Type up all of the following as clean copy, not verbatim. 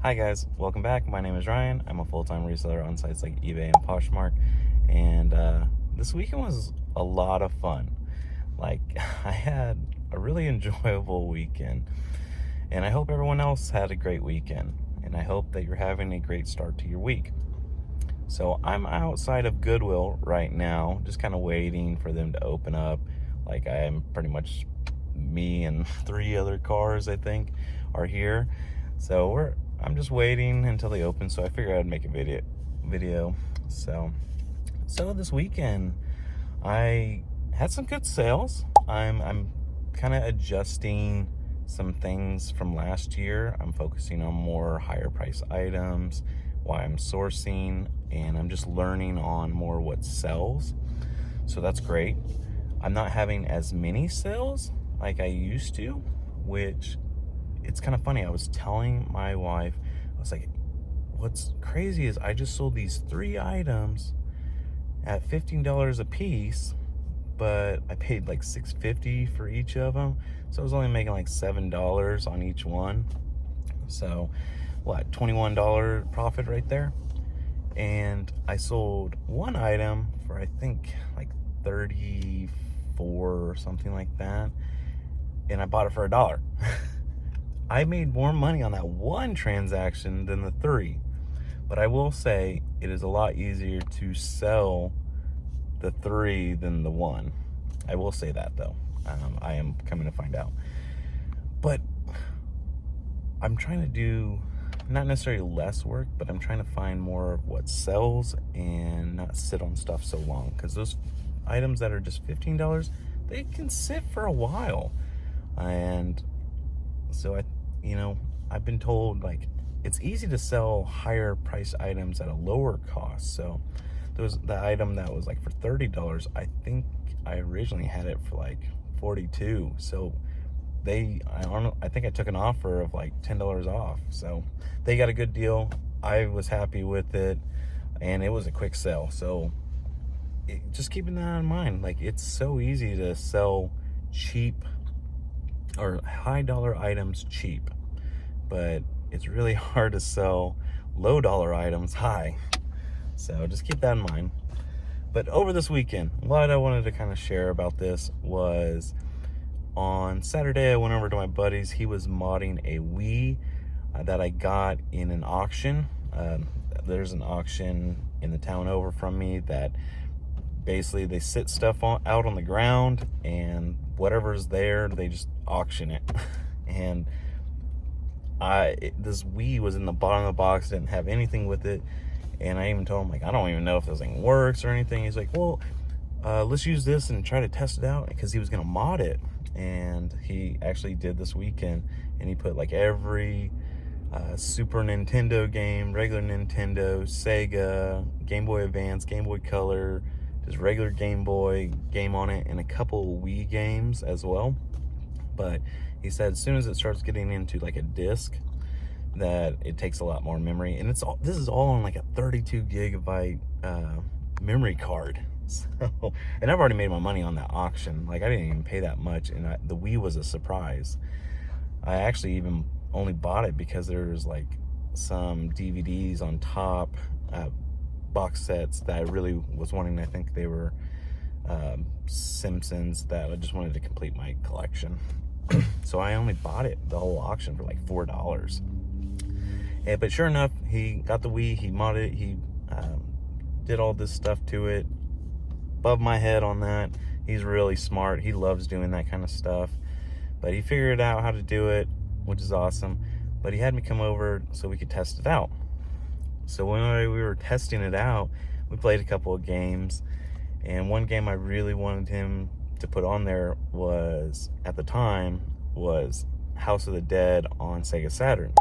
Hi guys, welcome back. My name is Ryan. I'm a full-time reseller on sites like eBay and Poshmark, and this weekend was a lot of fun. Like, I had a really enjoyable weekend, and I hope everyone else had a great weekend, and I hope that you're having a great start to your week. So I'm outside of Goodwill right now, just kind of waiting for them to open up. Like, I'm pretty much, me and 3 other cars I think are here, so I'm just waiting until they open, so I figured I'd make a video. So this weekend I had some good sales. I'm kind of adjusting some things from last year. I'm focusing on more higher price items, why I'm sourcing, and I'm just learning on more what sells. So that's great. I'm not having as many sales like I used to, which it's kind of funny. I was telling my wife, I was like, what's crazy is I just sold these 3 items at $15 a piece, but I paid like $6.50 for each of them. So I was only making like $7 on each one. So what, $21 profit right there? And I sold one item for I think like 34 or something like that. And I bought it for $1. I made more money on that one transaction than the 3. But I will say it is a lot easier to sell the 3 than the 1. I will say that though. I am coming to find out. But I'm trying to do not necessarily less work, but I'm trying to find more of what sells and not sit on stuff so long. Because those items that are just $15, they can sit for a while. And so I've been told like it's easy to sell higher price items at a lower cost. So the item that was like for $30, I think I originally had it for like $42. So I think I took an offer of like $10 off. So they got a good deal. I was happy with it, and it was a quick sale. So just keeping that in mind, like it's so easy to sell cheap or high dollar items cheap, but it's really hard to sell low dollar items high. So just keep that in mind. But over this weekend, what I wanted to kind of share about this was on Saturday, I went over to my buddy's. He was modding a Wii that I got in an auction. There's an auction in the town over from me that basically they sit stuff out on the ground, and whatever's there, they just auction it. And this Wii was in the bottom of the box, didn't have anything with it. And I even told him, like, I don't even know if this thing works or anything. He's like, well, let's use this and try to test it out, because he was gonna mod it. And he actually did this weekend, and he put like every Super Nintendo game, regular Nintendo, Sega, Game Boy Advance, Game Boy Color, just regular Game Boy game on it, and a couple Wii games as well. But he said as soon as it starts getting into like a disc, that it takes a lot more memory. And this is all on like a 32 gigabyte memory card. So, and I've already made my money on that auction. Like, I didn't even pay that much, and the Wii was a surprise. I actually even only bought it because there's like some DVDs on top, box sets that I really was wanting. I think they were Simpsons, that I just wanted to complete my collection. So I only bought it, the whole auction, for like $4. But sure enough, he got the Wii, he modded it, he did all this stuff to it. Above my head on that. He's really smart. He loves doing that kind of stuff. But he figured out how to do it, which is awesome. But he had me come over so we could test it out. So when we were testing it out, we played a couple of games. And one game I really wanted him to put on there was, at the time, was House of the Dead on Sega Saturn.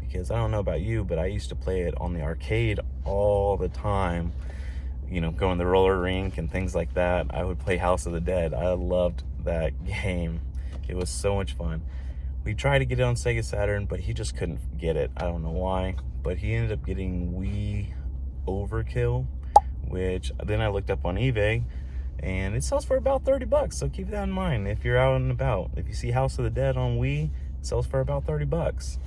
Because I don't know about you, but I used to play it on the arcade all the time. Going to the roller rink and things like that. I would play House of the Dead. I loved that game. It was so much fun. We tried to get it on Sega Saturn, but he just couldn't get it. I don't know why. But he ended up getting Wii Overkill, which then I looked up on eBay, and it sells for about $30. So keep that in mind if you're out and about. If you see House of the Dead on Wii, it sells for about $30.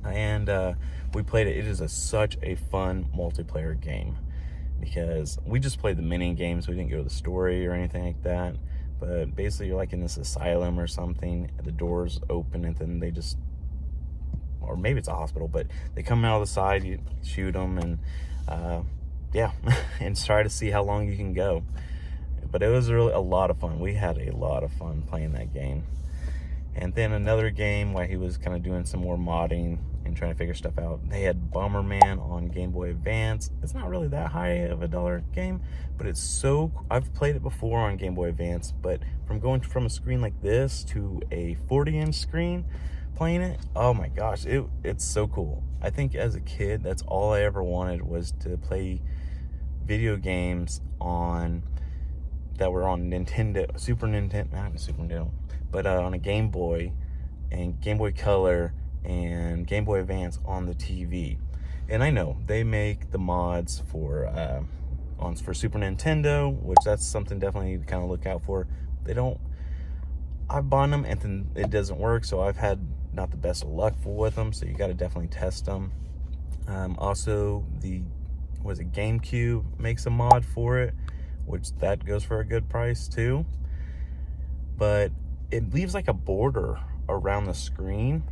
And and we played it. It is such a fun multiplayer game because we just played the mini games. We didn't go to the story or anything like that. But basically, you're like in this asylum or something. The doors open, and then they just, or maybe it's a hospital, but they come out of the side. You shoot them, and yeah, and try to see how long you can go. But it was really a lot of fun. We had a lot of fun playing that game. And then another game where he was kind of doing some more modding and trying to figure stuff out. They had Bomberman on Game Boy Advance. It's not really that high of a dollar game, but it's so, I've played it before on Game Boy Advance, but from going from a screen like this to a 40-inch screen, playing it, oh my gosh, it's so cool. I think as a kid, that's all I ever wanted, was to play video games that were on Nintendo, Super Nintendo, not Super Nintendo, but on a Game Boy and Game Boy Color and Game Boy Advance on the TV. And I know they make the mods for Super Nintendo, which that's something definitely to kind of look out for. I've bought them and then it doesn't work, so I've had not the best of luck with them, so you got to definitely test them. Also, GameCube makes a mod for it, which that goes for a good price too. But it leaves like a border around the screen,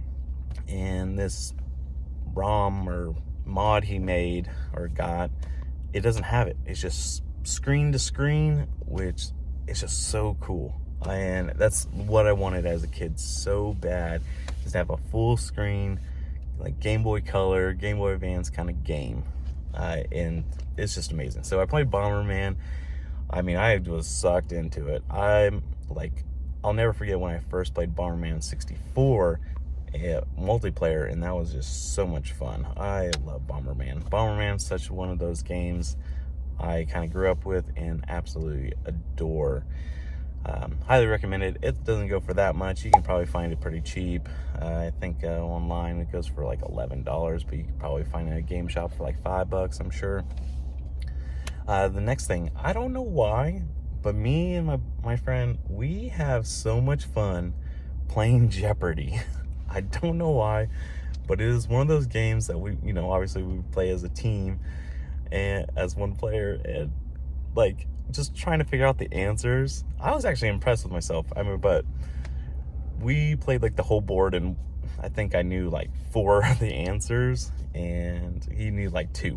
and this ROM or mod he made or got, it doesn't have it. It's just screen to screen, which is just so cool. And that's what I wanted as a kid so bad, is to have a full screen, like Game Boy Color, Game Boy Advance kind of game. And it's just amazing. So I played Bomberman. I mean, I was sucked into it. I'll never forget when I first played Bomberman 64 multiplayer, and that was just so much fun. I love Bomberman. Bomberman's such one of those games I kind of grew up with and absolutely adore. Highly recommend it. It doesn't go for that much. You can probably find it pretty cheap. I think online it goes for like $11, but you can probably find it at a game shop for like $5, I'm sure. The next thing, I don't know why, but me and my friend, we have so much fun playing Jeopardy. I don't know why, but it is one of those games that we, obviously we play as a team and as one player, and like just trying to figure out the answers. I was actually impressed with myself. I mean, but we played like the whole board, and I think I knew like 4 of the answers, and he knew like 2.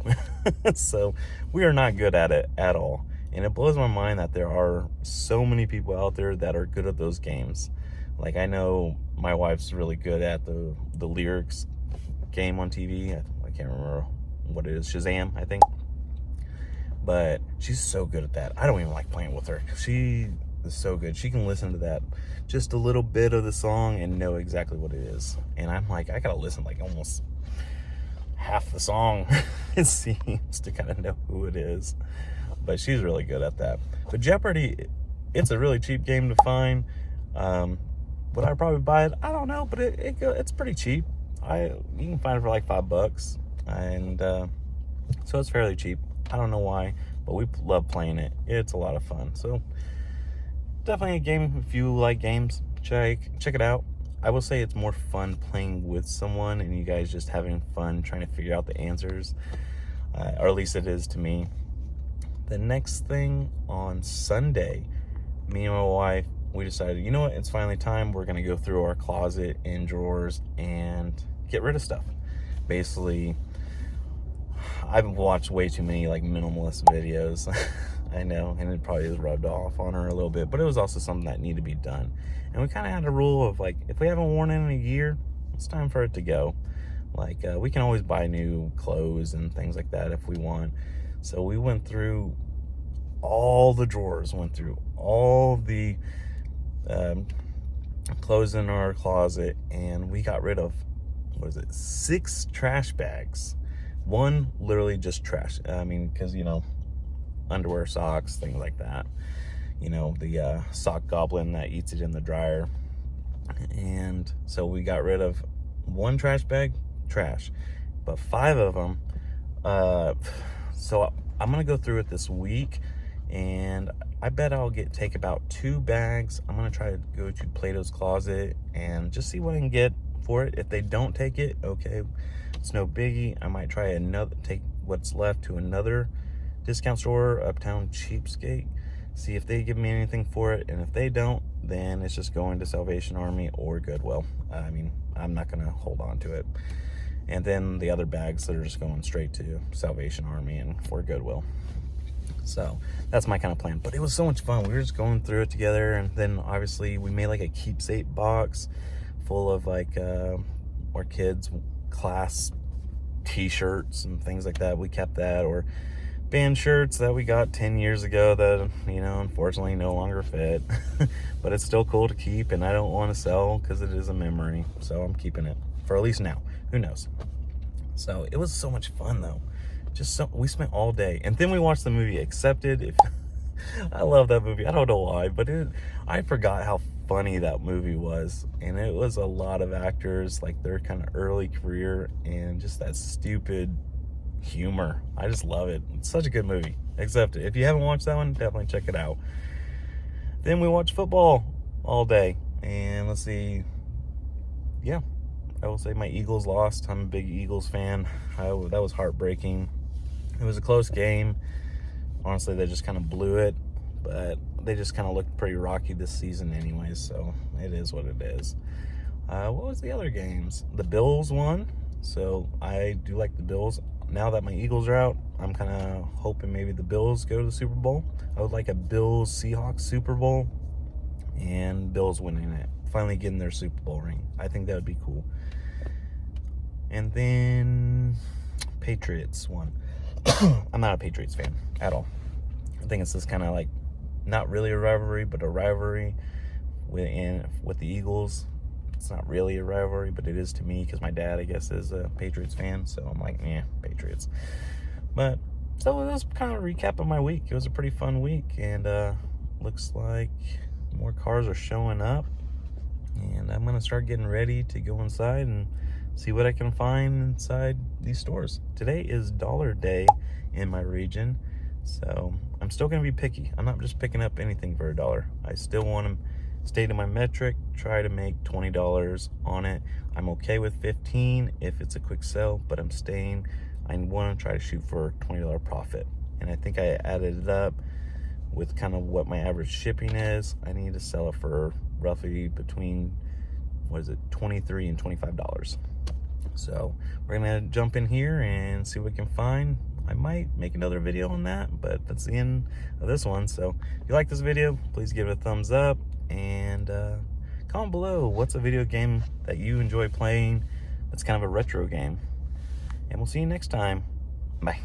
So we are not good at it at all. And it blows my mind that there are so many people out there that are good at those games. Like, I know my wife's really good at the lyrics game on TV. I can't remember what it is. Shazam, I think. But she's so good at that. I don't even like playing with her. She is so good. She can listen to that, just a little bit of the song, and know exactly what it is. And I'm like, I gotta listen like almost half the song, it seems, to kind of know who it is. But she's really good at that. But Jeopardy, it's a really cheap game to find. Would I probably buy it? I don't know, but it's pretty cheap. You can find it for like $5, and so it's fairly cheap. I don't know why, but we love playing it. It's a lot of fun. So definitely a game. If you like games, check it out. I will say it's more fun playing with someone and you guys just having fun trying to figure out the answers, or at least it is to me. The next thing, on Sunday, me and my wife, we decided, you know what, it's finally time. We're gonna go through our closet and drawers and get rid of stuff. Basically, I've watched way too many like minimalist videos. I know, and it probably has rubbed off on her a little bit, but it was also something that needed to be done. And we kind of had a rule of like, if we haven't worn it in a year, it's time for it to go. Like, we can always buy new clothes and things like that if we want. So we went through all the drawers, went through all the clothes in our closet, and we got rid of, 6 trash bags. One literally just trash. I mean, because, underwear, socks, things like that. The sock goblin that eats it in the dryer. And so we got rid of 1 trash bag, trash. But 5 of them. So I'm going to go through it this week. And I bet I'll take about 2 bags. I'm going to try to go to Plato's Closet and just see what I can get for it. If they don't take it, okay, it's no biggie. I might try take what's left to another discount store, Uptown Cheapskate, see if they give me anything for it, and if they don't, then it's just going to Salvation Army or Goodwill. I mean, I'm not gonna hold on to it. And then the other bags that are just going straight to Salvation Army and for Goodwill. So that's my kind of plan. But it was so much fun. We were just going through it together, and then obviously we made like a keepsake box full of like our kids' class t-shirts and things like that. We kept that, or band shirts that we got 10 years ago that, you know, unfortunately no longer fit. But it's still cool to keep, and I don't want to sell because it is a memory. So I'm keeping it for at least now. Who knows? So it was so much fun though. We spent all day, and then we watched the movie Accepted. I love that movie. I don't know why, but I forgot how funny that movie was, and it was a lot of actors, like their kind of early career, and just that stupid humor. I just love it. It's such a good movie. Accepted. If you haven't watched that one, definitely check it out. Then we watched football all day, and let's see. Yeah, I will say my Eagles lost. I'm a big Eagles fan. That was heartbreaking. It was a close game. Honestly, they just kind of blew it, but they just kind of looked pretty rocky this season anyways, so it is what it is. What was the other games? The Bills won, so I do like the Bills. Now that my Eagles are out, I'm kind of hoping maybe the Bills go to the Super Bowl. I would like a Bills-Seahawks Super Bowl, and Bills winning it. Finally getting their Super Bowl ring. I think that would be cool. And then Patriots won. I'm not a Patriots fan at all. I think it's this kind of like, not really a rivalry, but a rivalry with the Eagles. It's not really a rivalry, but it is to me because my dad, I guess, is a Patriots fan. So I'm like, yeah, Patriots. But so that's kind of a recap of my week. It was a pretty fun week, and looks like more cars are showing up. And I'm gonna start getting ready to go inside and see what I can find inside these stores. Today is Dollar Day in my region, so I'm still gonna be picky. I'm not just picking up anything for $1. I still want to stay to my metric, try to make $20 on it. I'm okay with 15 if it's a quick sell, but I want to try to shoot for a $20 profit. And I think I added it up with kind of what my average shipping is. I need to sell it for roughly between, $23 and $25. So we're gonna jump in here and see what we can find. I might make another video on that, but that's the end of this one. So if you like this video, please give it a thumbs up, and comment below what's a video game that you enjoy playing that's kind of a retro game. And we'll see you next time. Bye.